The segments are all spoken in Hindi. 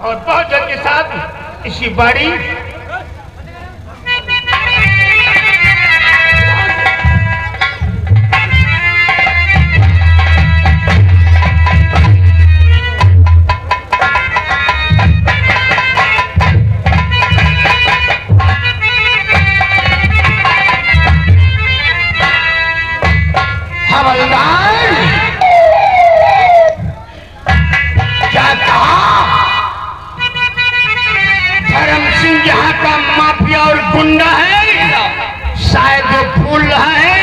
और पहुंचने के साथ इसी बाड़ी गुंडा है, शायद वो भूल रहा है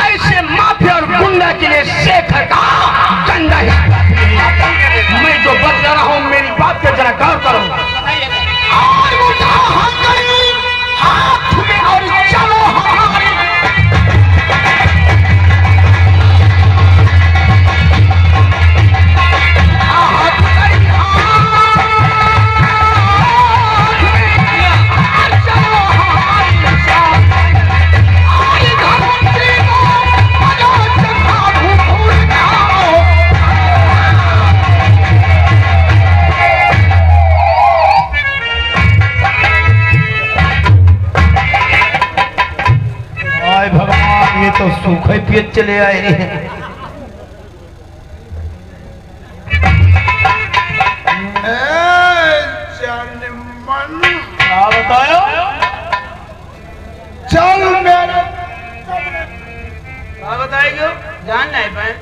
ऐसे माफिया और गुंडा के लिए शेखर का गंदा है। मैं जो बतला रहा हूं मेरी बात पे जरा गौर करो। और उठाओ हथकड़ी हाथ में और चलो हमारे तो सूखे पिए चले आए हैं। क्या बतायो? चल मेरे क्या बताएगी? जान नहीं पाए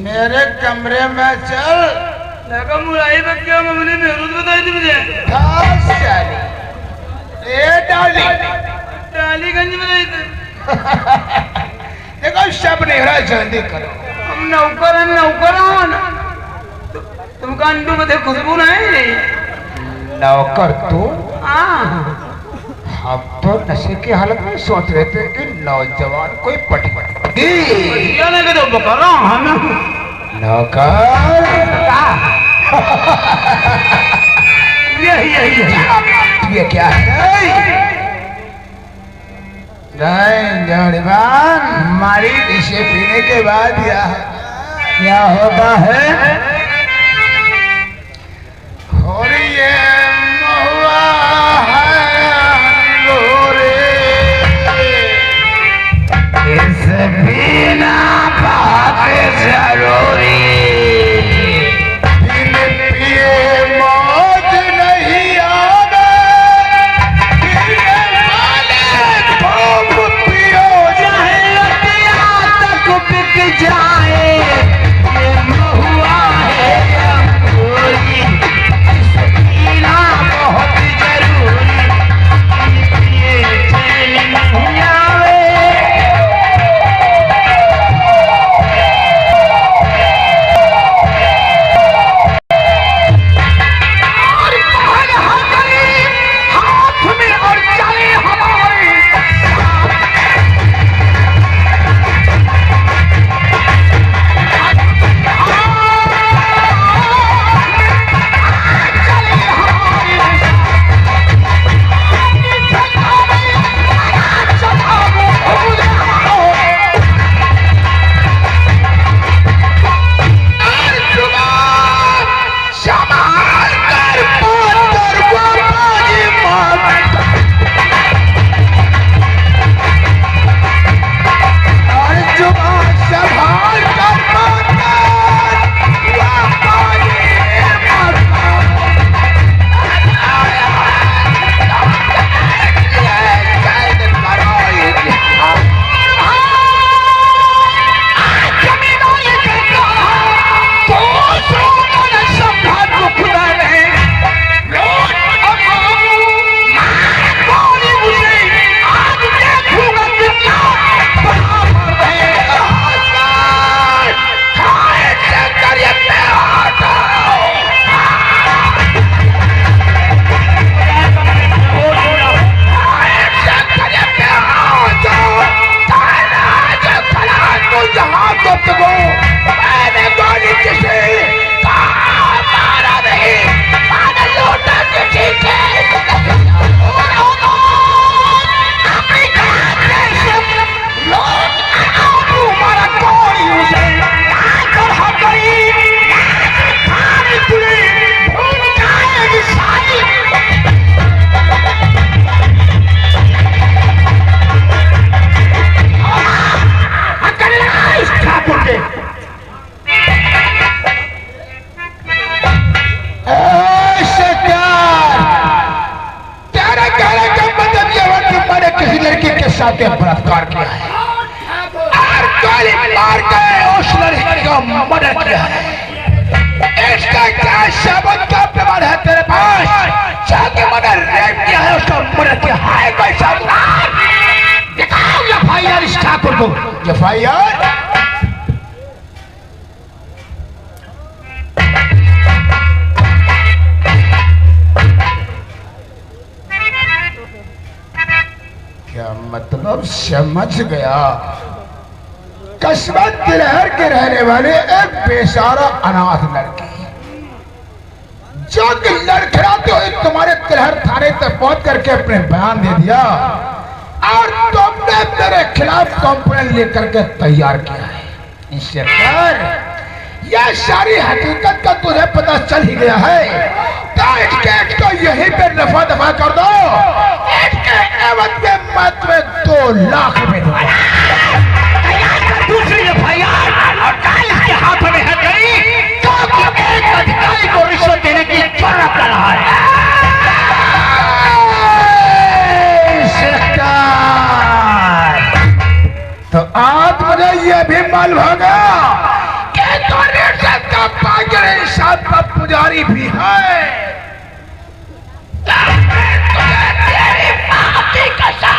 मेरे कमरे में चल। लगा मुराई बच्चा मम्मी ने बताई थी मुझे। डालीगंज बताई थी। देखो सब नेहरा जल्दी करो। हम नौकर हैं नौकर ना तुम कांडू में देख खुशबू नहीं नौकर तो हम तो नशे की हालत में सोच रहे थे कि नौजवान कोई पटी तो बकर नौकर ये क्या है? हमारी इसे पीने के बाद क्या होता है? और ये महुआ है गोरे इस बिना बात जरूरी साथ बलात्कार किया है और गोली मार के उस लड़की को मर्डर किया है। इसका क्या सबूत का प्रमाण है तेरे पास? जाके मर्डर रेप किया है, उसको मर्डर किया है, कोई सबूत दिखाओ। एफआईआर इस ठाकुर को। एफआईआर क्या मतलब? समझ गया। कस्बा तिलहर के रहने वाले एक बेचारा अनाथ लड़की जो कि लड़खड़ाते हुए तुम्हारे तिलहर थाने तक पहुंच करके अपने बयान दे दिया और तुमने मेरे खिलाफ कंप्लेंट लेकर के तैयार किया है। इंस्पेक्टर, यह सारी हकीकत का तुझे पता चल ही गया है तो इसके तो यहीं पे दफा दफा कर दो। इसके एवज में मैं तुम्हें 2 लाख रुपए दूंगा। दूसरी एफआईआर और काल इसके हाथों में है गई तो एक अधिकारी को रिश्वत देने की जरूरत कर रहा है। तो आज मुझे यह भी मालूम होगा कि तो रिश्वत का पागल इंसान का पुजारी भी है। तेरी मां की कसम,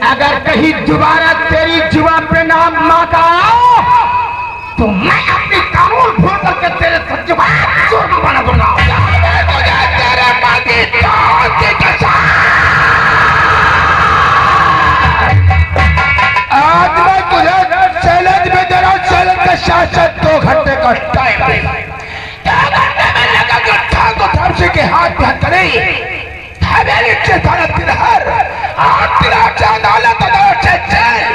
अगर कहीं दोबारा तेरी जुबान पे नाम मां का आओ तो मैं अपनी कानून भूल करके तेरे जुबान जुर्म बना दूंगा। तेरे मां की कसम, आज मैं तुझे चैलेंज में दे रहा हूं। चैलेंज का शासन 2 घंटे का टाइम लगा के हाथ में करे हवेली से थाना तिलहर और तिलहर से अदालत, अदालत से जेल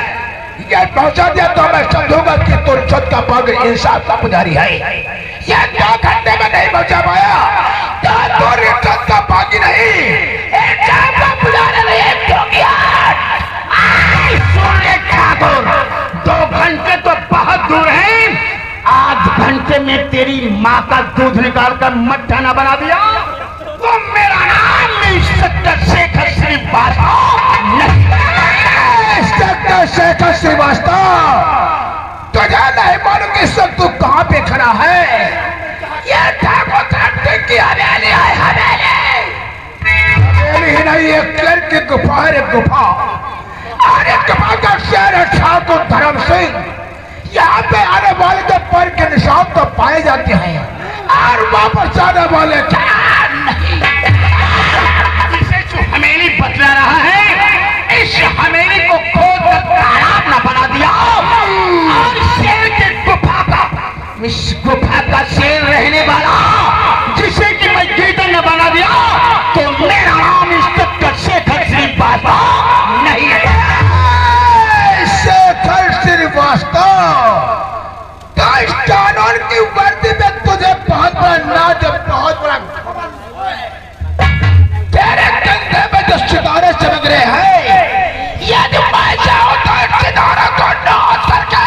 ये पहुंचा दिया तो मैं समझूंगा कि तू इज्जत का पागल इंसाफ का पुजारी है। ये 2 घंटे में नहीं पहुंचा पाया तो तू इज्जत का पागी नहीं, इंसाफ का पुजारी नहीं। ठाकुर 2 घंटे तो बहुत दूर है, आध घंटे में तेरी माँ का दूध निकाल कर मट्ठा न बना दिया तो मेरा नाम इंस्पेक्टर शेखर श्रीवास्तव नहीं। इंस्पेक्टर शेखर श्रीवास्तव, तुझे नहीं मालूम कि सब तू कहाँ पे खड़ा है? ये ठाकुर की हवेली है। हवेली ही नहीं, एक केर की गुफा है, एक गुफा। अरे गुफा का शेर है ठाकुर धर्म सिंह। यहाँ पे आने वाले के पैर के निशान तो पाए जाते हैं और वापस आने वाले हमेली बतला रहा है। इस हमेली को खोद कर तालाब न बना दिया और शेर के गुफा का, इस गुफा का शेर रहने वाला जिसे कि मैं गीता न बना दिया तो मेरा नाम इंस्पेक्टर शेखर श्रीवास्तव नहीं है। शेखर श्रीवास्तव कानून की वर्दी में तुझे बहुत बड़ा नाज, बहुत बड़ा तेरे कंधे में जो सितारे चमक रहे हैं, यदि मैं चाहूं तो सितारे को नोच करके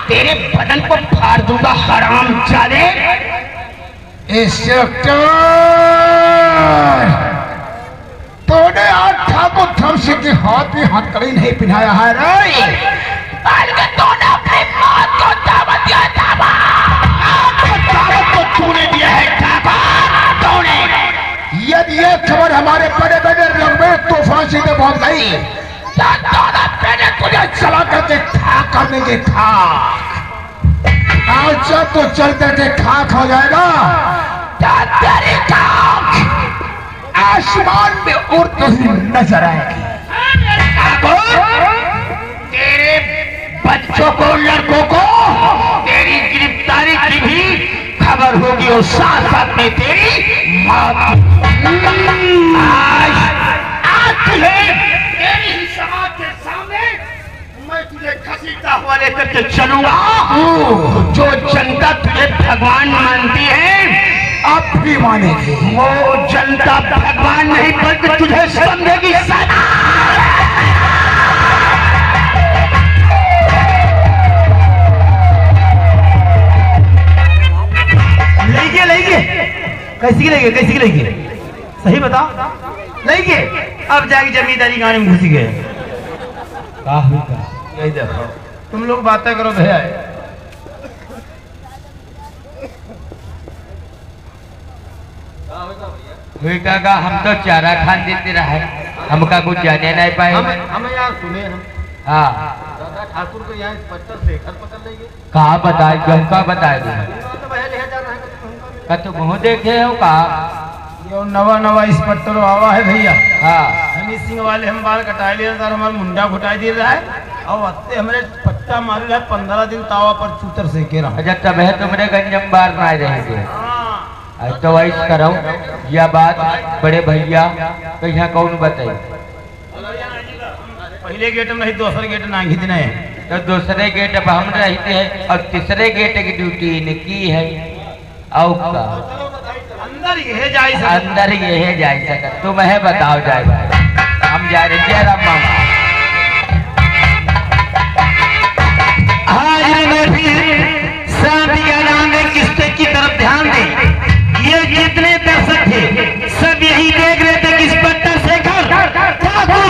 तेरे बदन को फाड़ दूंगा हराम जाने। तूने आज ठाकुर धर्म सिंह के हाथ में हथकड़ी नहीं पिनाया है रे, बल्कि तूने अपनी मौत को दावत दिया। दावत को तूने दिया है ठाकुर, तूने। यदि ये खबर हमारे बड़े बड़े रणवीर तूफान सिंह में पहुंच गई मैंने तुझे चला करके खाक करने के खाक, आज जब तो चल करके खाक हो जाएगा तो तेरी खाक आसमान में उड़ती हुई नजर आएगी। तेरे बच्चों को, लड़कों को तेरी गिरफ्तारी की भी खबर होगी और साथ साथ में तेरी मौत। आज तुझे तेरी ही समाज के सामने मैं तुझे घसीटता पैसा हुआ लेकर के चलूंगा। जो जनता तुझे भगवान मानती है आप भी मानेंगे। वो जनता भगवान नहीं बल्कि तुझे समझेगी सदा। कैसी लेंगे कैसी लेंगे सही बताओ। लेंगे अब जाके जमींदारी गाने में घुस गए। यही देखो तुम लोग बातें करो भैया। का हम तो चारा खान देते रहे, हमका कुछ जाने नहीं पाए। हम यार सुने हम हाँ दादा ठाकुर को यहाँ पत्थर से घर पकड़ लेंगे। कहा बताए क्यों बताए का तो मुँह देखे हो का यो नवा नवा इंस्पेक्टर आवा है भैया। हाँ हम सिंह वाले हम बाल कटाए लिए हमारा मुंडा घुटाई दे रहा है और अत्ते हमारे पट्टा मार रहा है 15 दिन तावा पर चूतर से के रहा। अच्छा तब है तुमने गंजम बार ना रहेंगे तो वैस करो यह बात बड़े भैया तो यहाँ कौन बताए। पहले गेट में नहीं दूसरे गेट ना खींचना है तो दूसरे गेट पर हम रहते हैं और तीसरे गेट की ड्यूटी इनकी है। और का अंदर ये जाए अंदर ये जा सकता तुम है बताओ जाए हम जा रहे जय राम मामा। आज मैं भी शांति का नाम में किसके की तरफ ध्यान दें। ये जितने दर्शक थे सब यही देख रहे थे कि इस पट्टा शेखर ठाकुर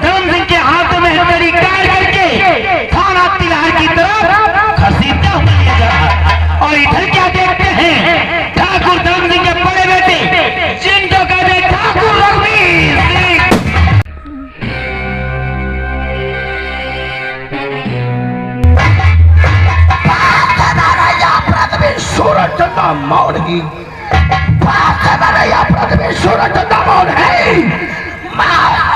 धर्म सिंह के हाथों में हथकड़ी काट करके थाना तिलहर की तरफ खसीदता हुआ ले जा रहा। और इधर क्या देखते हैं ठाकुर धर्म सिंह के बड़े बेटे जिनको कहते ठाकुर रघुवीर सिंह। सूरज चंदा मौन की सूरज चंदा मौन है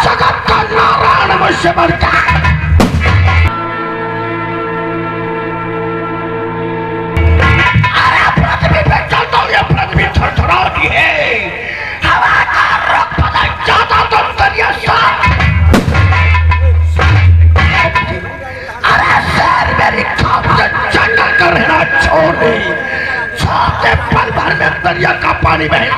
जगत का नारायण मुझसे बढ़ता। अरे पृथ्वी पे चलता हूँ, पृथ्वी थरथराती है, हवा का रुख बदल जाता तो दुनिया साथ। अरे शहर मेरी खाप से जंगल का रहना छोड़ दे, छोटे पल भर में दरिया का पानी बहे।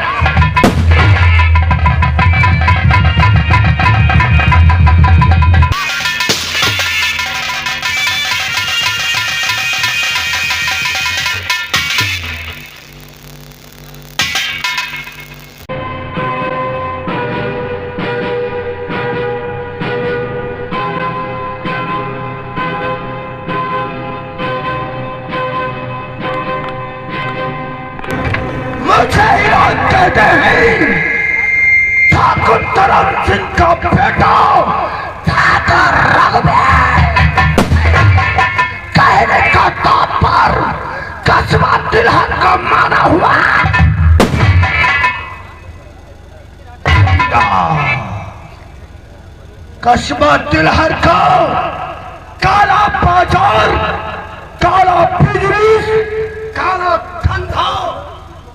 कहते हैं ठाकुर धर्म सिंह का बेटा ठाकुर रघुवीर कहने का तात्पर्य कस्बा तिलहर का माना हुआ। कस्बा तिलहर का काला बाजार, काला बिजनेस, काला धंधा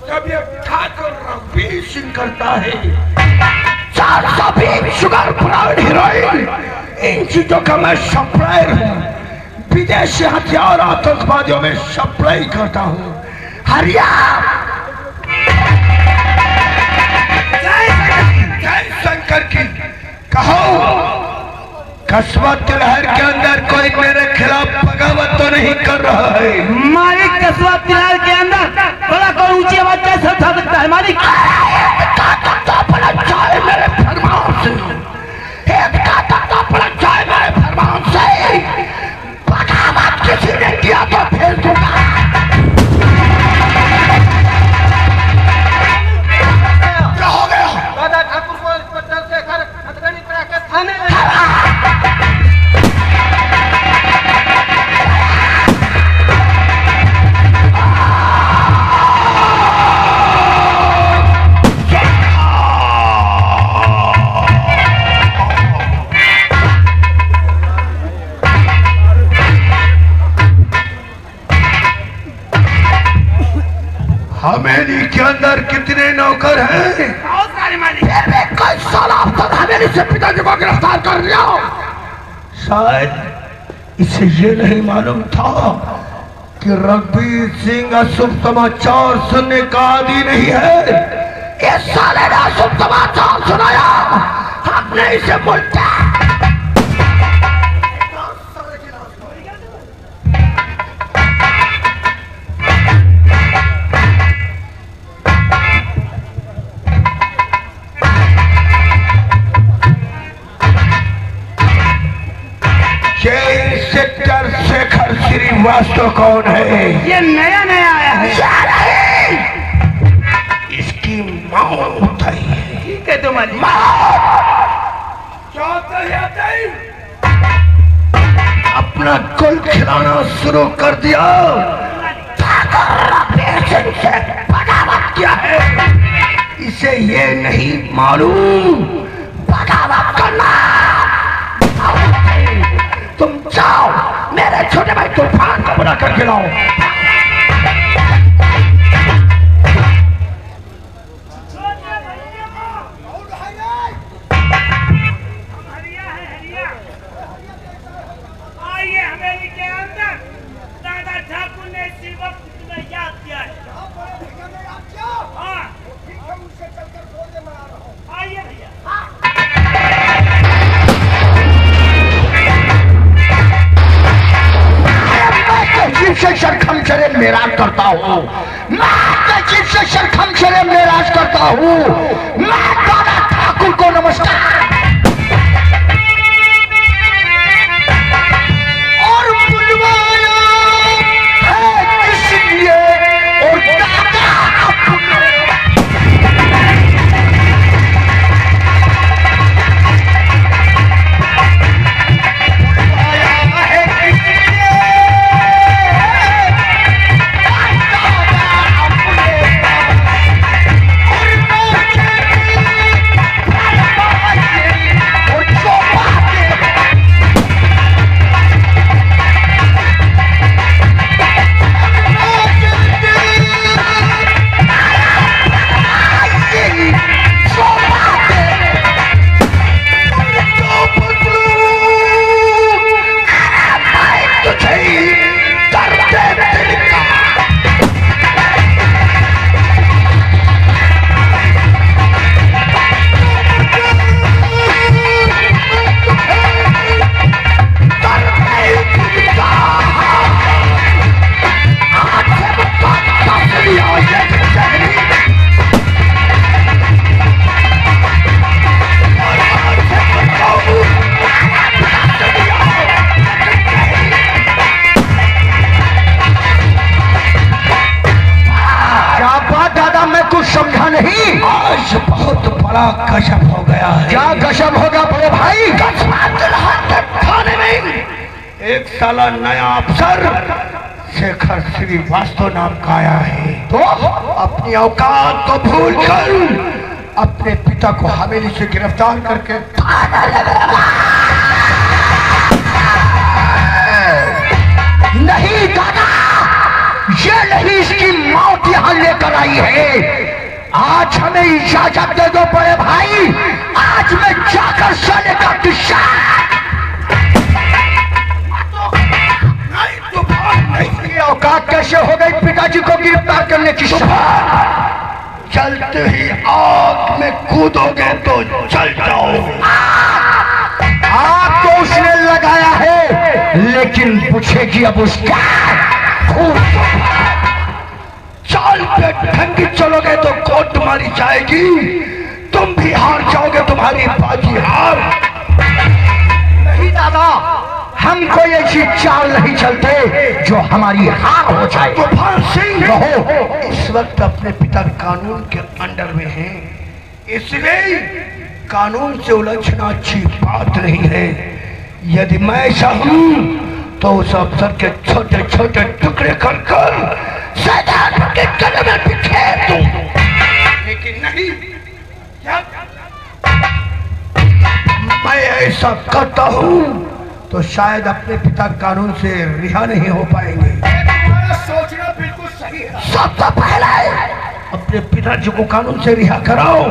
जब ये ठाकुर रघुवीर सिंह करता है। 420 शुगर ब्राउन हीरोइन इन चीजों का मैं सप्लायर हूँ। विदेशी हथियार आतंकवादियों में सप्लाई करता हूँ। हरियाणा जय शंकर की कहो कस्बा तिलहर के अंदर कोई मेरे खिलाफ बगावत तो नहीं कर रहा है। मालिक कस्बा तिलहर के अंदर बड़ा कौन ऊंची आवाज कैसे उठा सकता है मालिक। मेरे फरमान से मेरे फरमान से बगावत किसी ने किया तो भेज दूंगा। क्या हो गया? दादा ठाकुर को इंस्पेक्टर शेखर हथकड़ी करा के थाने हवेली के अंदर कितने नौकर हैं? बहुत सारे मालिक। फिर भी कई साल तक हवेली से पिताजी को गिरफ्तार कर लिया। शायद इसे ये नहीं मालूम था कि रघुवीर सिंह अशुभ समाचार सुनने का आदि नहीं है। ये साले ने अशुभ समाचार सुनाया, हमने इसे बोलता इंस्पेक्टर शेखर श्रीवास्तव कौन है? ये नया नया आया है। इसकी मौत है। ठीक है तुम्हारी अपना कुल खिलाना शुरू कर दिया। बगावत क्या है इसे ये नहीं मालूम। बगावत करना तुम जाओ, मेरे छोटे भाई तूफान को बुला कर खिलाओ। आइए हवेली के अंदर, दादा ठाकुर ने इसी वक्त तुम्हें याद किया है। हाँ, आइए भैया। जीव से शरखम चरे मेराज करता हूँ, मैं जीव से शरखम चरे मेराज करता हूँ। मैं दादा ठाकुर को नमस्कार और बुलवाया है इसलिए, और दादा समझा नहीं। आज बहुत बड़ा गजब हो गया है। क्या गजब होगा बड़े भाई? थाने में एक साला नया अफसर शेखर श्रीवास्तव नाम का आया है, तो अपनी औकात को भूल कर अपने पिता को हवेली से गिरफ्तार करके नहीं दादा, ये नहीं, इसकी मौत यहाँ लेकर आई है। आज हमें इजाजत दे दो बड़े भाई, आज मैं जाकर साले का दिशा नहीं। औकात कैसे हो गई पिताजी को गिरफ्तार करने की? चलते ही आग में कूदोगे तो चल जाओ। आग तो उसने लगाया है, लेकिन पूछेगी अब उसका चाल पे ढंगी चलोगे तो कोट मारी जाएगी, तुम भी हार जाओगे, तुम्हारी बाजी हार। नहीं दादा, हम कोई ऐसी चाल नहीं चलते जो हमारी हार हो जाए। तूफान सिंह रहो, इस वक्त अपने पिता कानून के अंडर में हैं, इसलिए कानून से उलझना अच्छी बात नहीं है। यदि मैं चाहूं तो उस अफसर के छोटे छोटे टुकड़े कर कर शैतान के गले में बिखेर दूं, लेकिन नहीं, मैं ऐसा करता हूं तो शायद अपने पिता कानून से रिहा नहीं हो पाएंगे। सोचना बिल्कुल सही है। सबसे पहले अपने पिताजी को कानून से रिहा कराओ,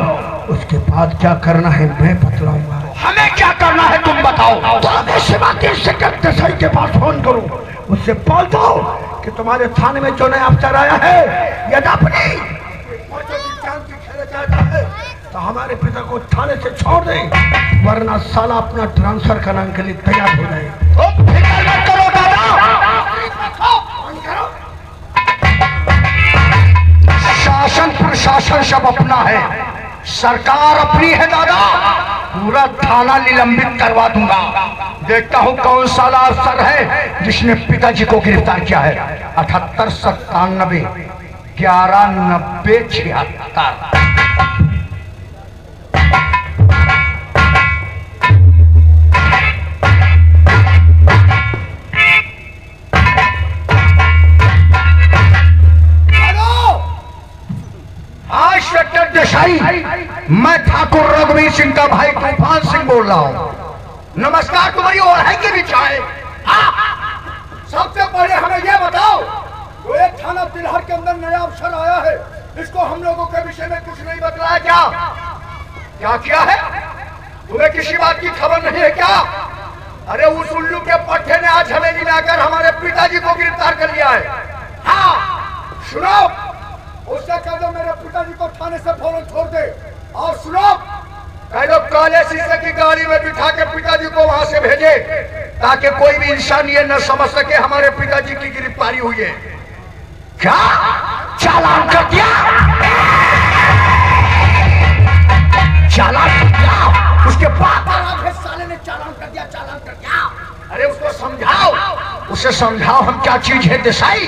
उसके बाद क्या करना है मैं बतलाऊंगा। हमें क्या करना है तुम बताओ। तो हमें इसी बात सेक्रेटरी देसाई के पास फोन करूं, उससे बोल दो कि तुम्हारे थाने में जो नया अफसर आया है यदि अपनी खेला चाहता है तो हमारे पिता को थाने से छोड़ दे, वरना साला अपना ट्रांसफर कराने के लिए तैयार हो जाए। तो फिक्र मत करो दादा, शासन प्रशासन सब अपना है, सरकार अपनी है दादा। पूरा थाना निलंबित करवा दूंगा। देखता हूँ कौन साला अफसर है जिसने पिताजी को गिरफ्तार किया है। 78 97 11 90 76। इंस्पेक्टर देसाई, मैं ठाकुर रघुवीर सिंह का भाई तूफान सिंह बोल रहा हूँ। नमस्कार। तुम्हारी और है कि बिछाए? सबसे पहले हमें यह बताओ, जो एक थाना तिलहर के अंदर नया अफसर आया है, इसको हम लोगों के विषय में कुछ नहीं बतलाया क्या? क्या किया है? तुम्हें किसी बात की खबर नहीं है क्या? अरे उस उल्लू के पट्टे ने आज हवेली में आकर हमारे पिताजी को गिरफ्तार कर लिया है। हाँ सुनो, उससे कह दो मेरे पिताजी को थाने से फौरन छोड़ दे। और सुनो, कह दो काले शीशे की गाड़ी में बिठा के पिताजी को वहां से भेजे, ताकि कोई भी इंसान ये न समझ सके हमारे पिताजी की गिरफ्तारी हुई है। क्या चालान कर दिया? चालान कर दिया? उसके बाद साले ने चालान कर दिया, चालान कर दिया। अरे उसको समझाओ, उसे समझाओ हम क्या चीज है देसाई।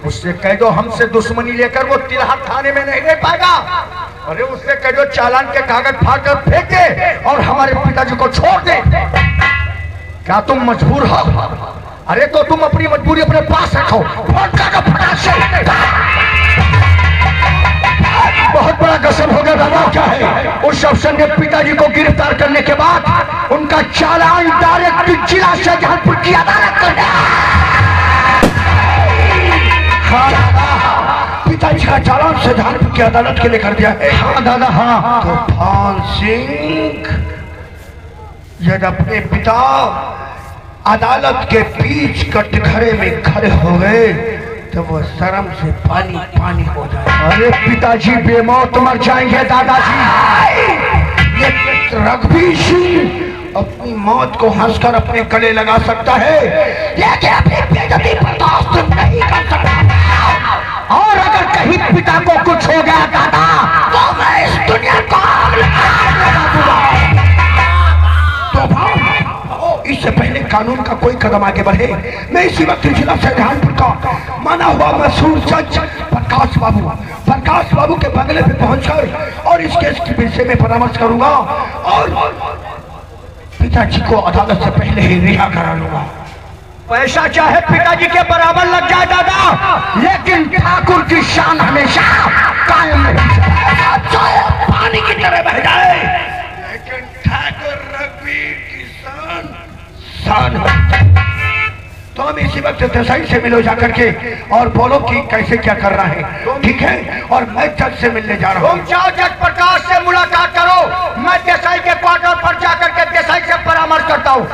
उससे कह दो हमसे दुश्मनी लेकर वो तिलहर थाने में नहीं रह पाएगा। अरे उससे कह दो चालान के कागज फाड़कर फेंक दे और हमारे पिताजी को छोड़ दे। क्या तुम मजबूर हो? अरे तो तुम अपनी मजबूरी अपने पास रखो। फोन कर दो फटाक से। बहुत बड़ा गजब हो गया दादा। क्या है? उस अफसर ने पिताजी को गिरफ्तार करने के बाद उनका चालान डायरेक्ट जिला शाहजहांपुर की अदालत कर दिया। पिताजी का चालान शाहजहांपुर की अदालत के लिए कर दिया है। हाँ दादा, हाँ। तूफान सिंह जब अपने पिता अदालत के बीच कटघरे में खड़े हो गए तो वो शर्म से पानी पानी हो जाए। अरे पिताजी बेमौत मर जाएंगे दादाजी। ये रघुवीर सिंह अपनी मौत को हंसकर अपने गले लगा सकता है, लेकिन अपनी बेइज्जती बर्दाश्त नहीं कर सकता। और अगर कहीं पिता को कुछ हो गया दादा तो मैं इस दुनिया को आग लगा दूंगा। तो इससे पहले कानून का कोई कदम आगे बढ़े, मैं इसी वक्त जिला शाहजहांपुर का माना हुआ मशहूर जज प्रकाश बाबू के बंगले पे पहुंचकर और इस केस के विषय में परामर्श करूंगा और पिताजी को अदालत से पहले ही रिहा करा लूंगा। पैसा चाहे पिताजी के बराबर लग जाए दादा, लेकिन ठाकुर की शान हमेशा कायम रहेगी, चाहे पानी की तरह बह जाए, लेकिन ठाकुर रघुवीर की शान। तो हम इसी वक्त देसाई से मिलो जाकर के और बोलो कि कैसे क्या करना है, ठीक है? और मैं जज से मिलने जा रहा हूँ। तुम जाओ जज प्रकाश से मुलाकात करो, मैं देसाई के क्वार्टर पर जाकर के देसाई से परामर्श करता हूँ।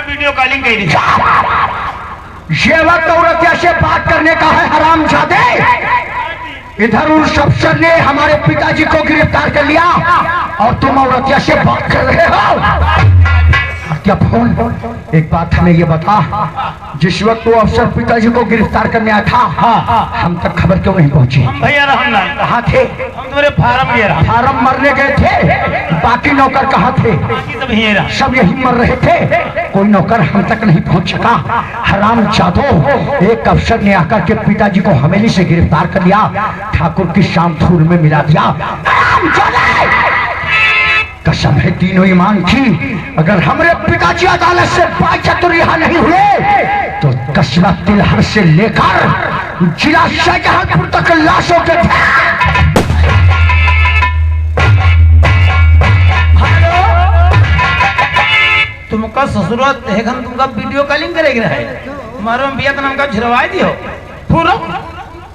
वीडियो कॉलिंग कर दी। ये वक्त औरतिया से बात करने का है हरामजादे। इधर उस अफसर ने हमारे पिताजी को गिरफ्तार कर लिया और तुम औरतिया से बात कर रहे हो। क्या फोन? एक बात हमें ये बता, जिस वक्त वो अफसर पिताजी को गिरफ्तार करने आया था, हम तक खबर क्यों नहीं पहुंची? भैया कहाँ थे? हम तुम्हारे फार्म मरने गए थे, बाकी नौकर कहाँ थे? सब यही मर रहे थे, कोई नौकर हम तक नहीं पहुंच सका। हरामजादो, एक अफसर ने आकर के पिताजी को हवेली से गिरफ्तार कर लिया, ठाकुर की शाम धूल में मिला दिया। कसम है तीनों ईमान की, अगर हमारे पिताजी अदालत से बाइज्जत रिहा नहीं हुए तो कस्बा तिलहर से लेकर जिला शाहजहांपुर तक लाशों के तुमका ससुराल देखन तुमका वीडियो कॉलिंग करेगी रहे मारो वियतनाम का झिरवाई दियो पूरा।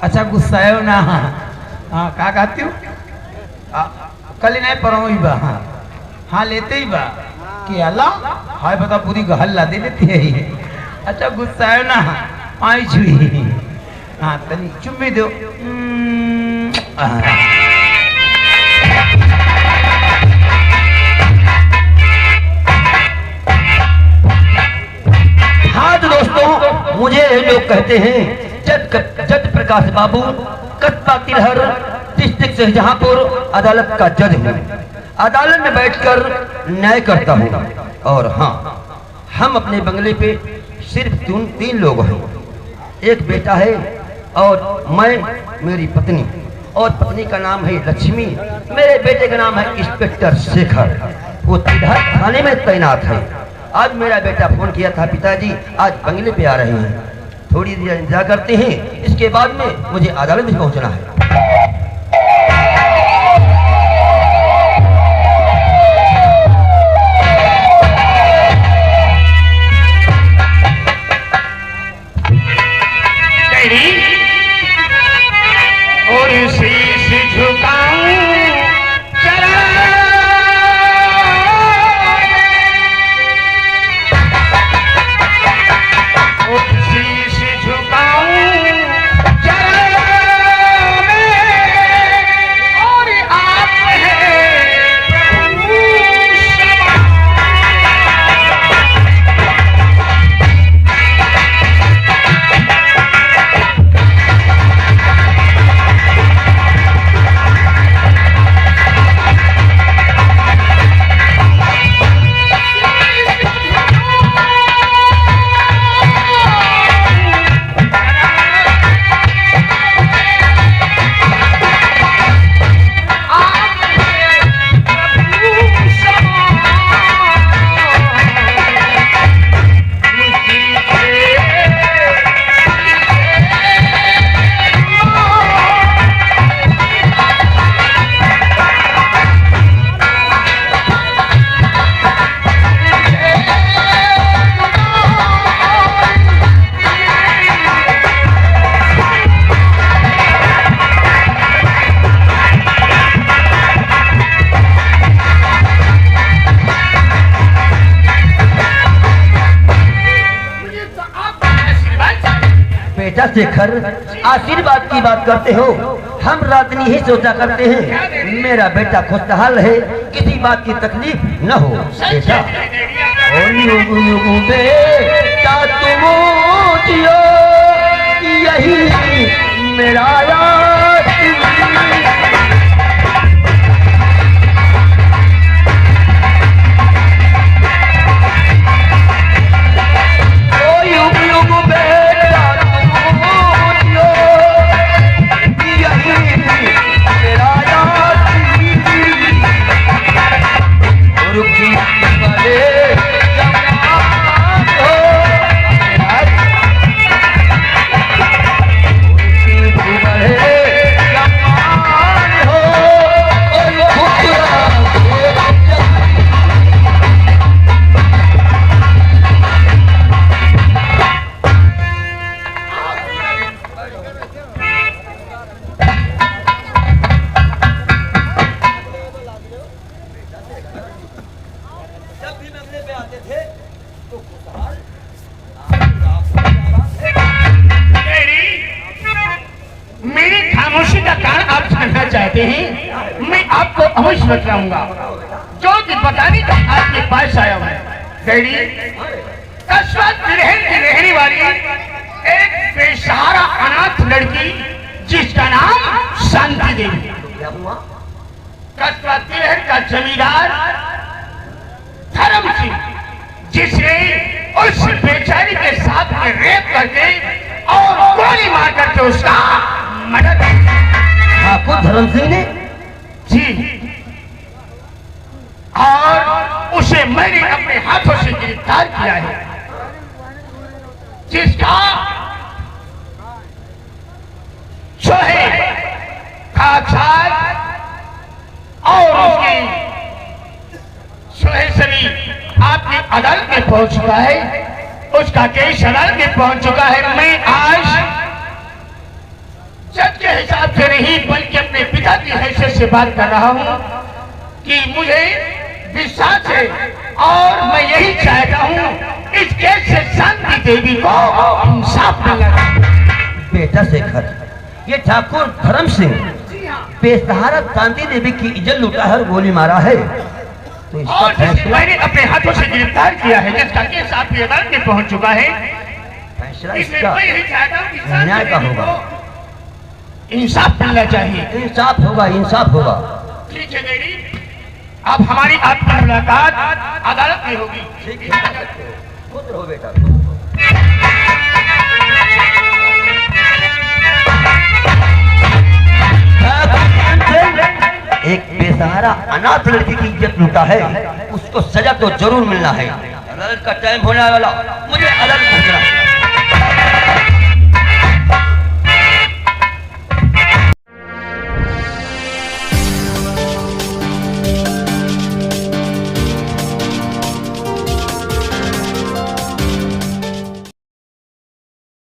अच्छा गुस्सा है ना? हाँ का कहती हूँ कल नहीं परो ही बा। हाँ हाँ लेते ही बा कि अल्लाह हाय बता पूरी गहल्ला दे देती है ही। अच्छा गुस्सा है ना? आई छुई हाँ तनी चुम्मी दो। हाँ तो दोस्तों, मुझे लोग कहते हैं जज प्रकाश बाबू, कस्बा तिलहर, डिस्ट्रिक्ट शाहजहांपुर अदालत का जज हूँ। अदालत में बैठकर न्याय करता हूँ। और हाँ, हम अपने बंगले पे सिर्फ तीन लोग हैं। एक बेटा है और मैं, मेरी पत्नी, और पत्नी का नाम है लक्ष्मी। मेरे बेटे का नाम है इंस्पेक्टर शेखर, वो तिलहर थाने में तैनात है। आज मेरा बेटा फोन किया था, पिताजी आज बंगले पे आ रहे हैं, थोड़ी देर इंतजार करते हैं, इसके बाद में मुझे अदालत में पहुंचना है। और शीश झुकाऊं चला शीश झुकाऊं चला और आप है प्रभु समा। बेटा शेखर, आशीर्वाद की बात करते हो, हम रात नहीं ही सोचा करते हैं मेरा बेटा खुशहाल है, किसी बात की तकलीफ न हो। बेटा बेटा तुम जियो, यही मेरा चाहते हैं, मैं आपको अवश्य बताऊंगा। जो कि बताने का आपके पास आया हूं। डैडी, कस्बा तिलहर की रहने वाली एक बेसहारा अनाथ लड़की जिसका नाम शांति देवी, कस्बा तिलहर का जमींदार धर्म सिंह, जिसने उस बेचारी के साथ में रेप करके और गोली मार करके उसका मर्डर। ठाकुर धर्म सिंह ने? जी, और उसे मैंने अपने हाथों से गिरफ्तार किया है, जिसका जो है कागजात और उसकी जो है सभी आपकी अदालत में पहुंच चुका है, उसका केस अदालत में पहुंच चुका है। मैं आज जज के हिसाब से नहीं बल्कि अपने पिता की हैसियत से बात कर रहा हूं कि मुझे विश्वास है और मैं यही चाहता हूं इस केस से शांति देवी को इंसाफ मिलना चाहिए। बेटा शेखर, ये ठाकुर धर्म सिंह बेसहारा कांति देवी की इज्जत लूटा है और गोली मारा है, तो इसका और जिसे फैसला मैंने अपने हाथों से गिरफ्तार किया है, जिसका केस आपकी अदालत में पहुंच चुका है, फैसला इसलिए इसका मैं यही चाहता हूं कि शांति न्याय का देवी होगा। को इंसाफ मिलना चाहिए। इंसाफ होगा, इंसाफ होगा। ठीक है डैडी, अब हमारी आपकी मुलाकात अदालत में होगी। ठीक है, खुद रहो बेटा। एक बेसहारा अनाथ लड़की की इज्जत लूटा है, उसको सजा तो जरूर मिलना है। अदालत का टाइम होने वाला, मुझे अदालत पहुंचना है।